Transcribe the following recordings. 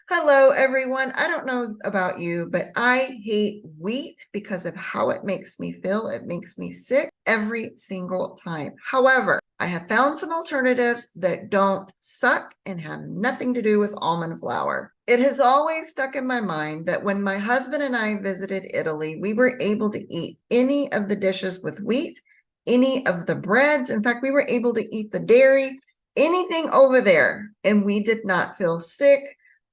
Hello, everyone. I don't know about you, but I hate wheat because of how it makes me feel. It makes me sick every single time. However, I have found some alternatives that don't suck and have nothing to do with almond flour. It has always stuck in my mind that when my husband and I visited Italy, we were able to eat any of the dishes with wheat, any of the breads. In fact, we were able to eat the dairy, anything over there, and we did not feel sick,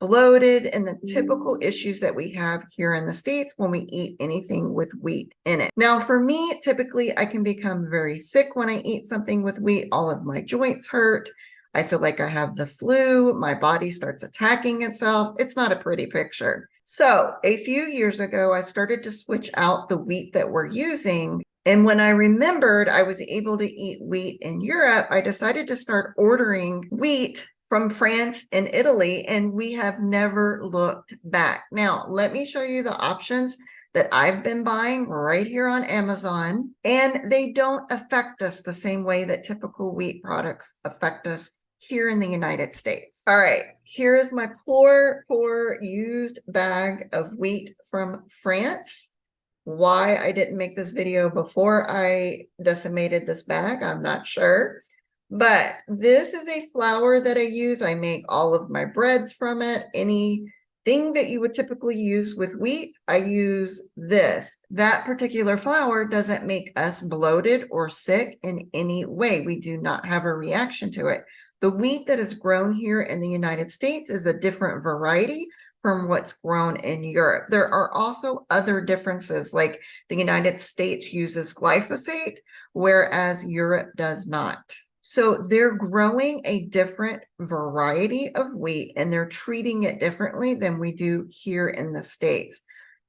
bloated, and the typical issues that we have here in the States when we eat anything with wheat in it. Now, for me, typically I can become very sick when I eat something with wheat. All of my joints hurt. I feel like I have the flu. My body starts attacking itself. It's not a pretty picture. So a few years ago, I started to switch out the wheat that we're using. And when I remembered I was able to eat wheat in Europe, I decided to start ordering wheat from France and Italy, and we have never looked back. Now, let me show you the options that I've been buying right here on Amazon, and they don't affect us the same way that typical wheat products affect us here in the United States. All right, here is my poor used bag of wheat from France. Why I didn't make this video before I decimated this bag, I'm not sure. But this is a flour that I use. I make all of my breads from it. Anything that you would typically use with wheat, I use this. That particular flour doesn't make us bloated or sick in any way. We do not have a reaction to it. The wheat that is grown here in the United States is a different variety from what's grown in Europe. There are also other differences, like the United States uses glyphosate, whereas Europe does not. So they're growing a different variety of wheat and they're treating it differently than we do here in the States.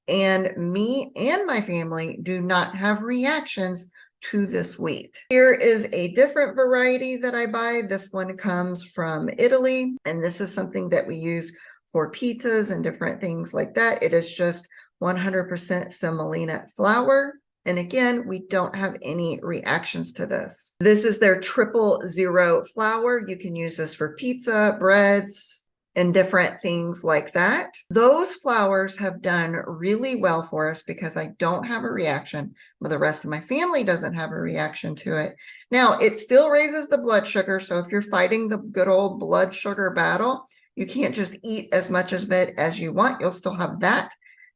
And me and my family do not have reactions to this wheat. Here is a different variety that I buy. This one comes from Italy, and this is something that we use for pizzas and different things like that. It is just 100% semolina flour. And again, we don't have any reactions to this. This is their 000 flour. You can use this for pizza, breads, and different things like that. Those flours have done really well for us because I don't have a reaction, but the rest of my family doesn't have a reaction to it. Now, it still raises the blood sugar. So if you're fighting the good old blood sugar battle, you can't just eat as much of it as you want. You'll still have that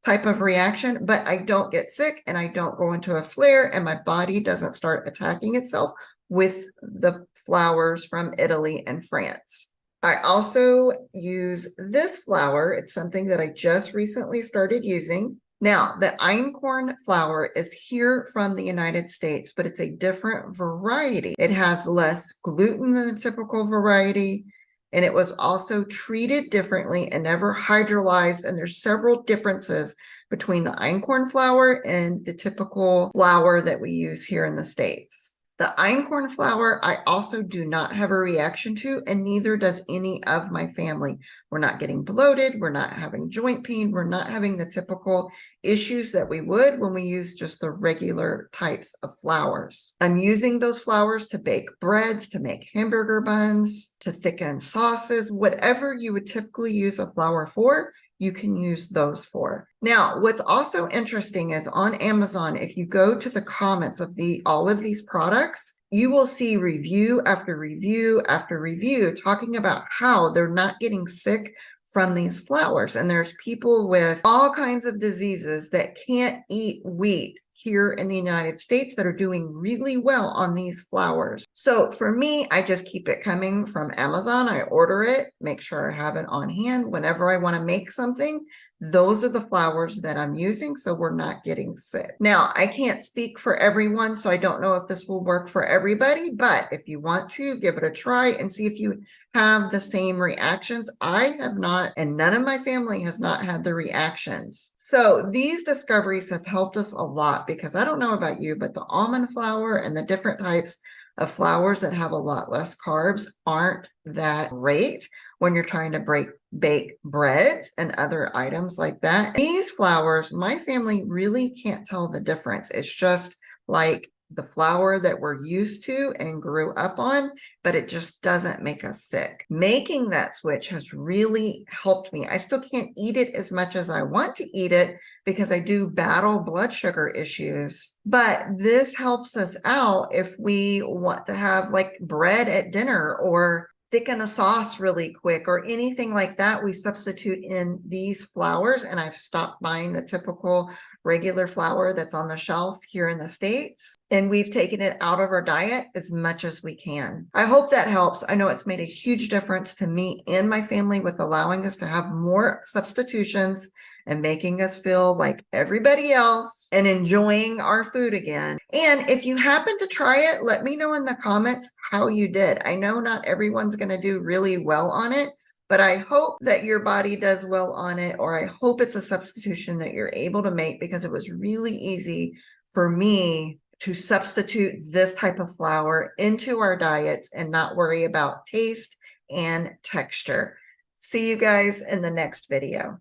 type of reaction, but I don't get sick and I don't go into a flare and my body doesn't start attacking itself with the flours from Italy and France. I also use this flour. It's something that I just recently started using. Now, the Einkorn flour is here from the United States, but it's a different variety. It has less gluten than the typical variety. And it was also treated differently and never hydrolyzed. And there's several differences between the Einkorn flour and the typical flour that we use here in the States. The Einkorn flour, I also do not have a reaction to, and neither does any of my family. We're not getting bloated. We're not having joint pain. We're not having the typical issues that we would when we use just the regular types of flours. I'm using those flours to bake breads, to make hamburger buns, to thicken sauces, whatever you would typically use a flour for, you can use those for. Now, what's also interesting is on Amazon, if you go to the comments of all of these products, you will see review after review after review talking about how they're not getting sick from these flours. And there's people with all kinds of diseases that can't eat wheat here in the United States that are doing really well on these flours. So for me, I just keep it coming from Amazon. I order it, make sure I have it on hand whenever I want to make something. Those are the flours that I'm using, so we're not getting sick. Now, I can't speak for everyone, so I don't know if this will work for everybody, but if you want to, give it a try and see if you have the same reactions. I have not, and none of my family has not had the reactions. So these discoveries have helped us a lot because I don't know about you, but the almond flour and the different types of flours that have a lot less carbs aren't that great when you're trying to bake breads and other items like that. These flours, my family really can't tell the difference. It's just like the flour that we're used to and grew up on, but it just doesn't make us sick. Making that switch has really helped me. I still can't eat it as much as I want to eat it because I do battle blood sugar issues. But this helps us out if we want to have like bread at dinner or thicken a sauce really quick or anything like that. We substitute in these flours, and I've stopped buying the typical regular flour that's on the shelf here in the States, and we've taken it out of our diet as much as we can. I hope that helps. I know it's made a huge difference to me and my family with allowing us to have more substitutions and making us feel like everybody else and enjoying our food again. And if you happen to try it, let me know in the comments how you did. I know not everyone's going to do really well on it, but I hope that your body does well on it, or I hope it's a substitution that you're able to make, because it was really easy for me to substitute this type of flour into our diets and not worry about taste and texture. See you guys in the next video.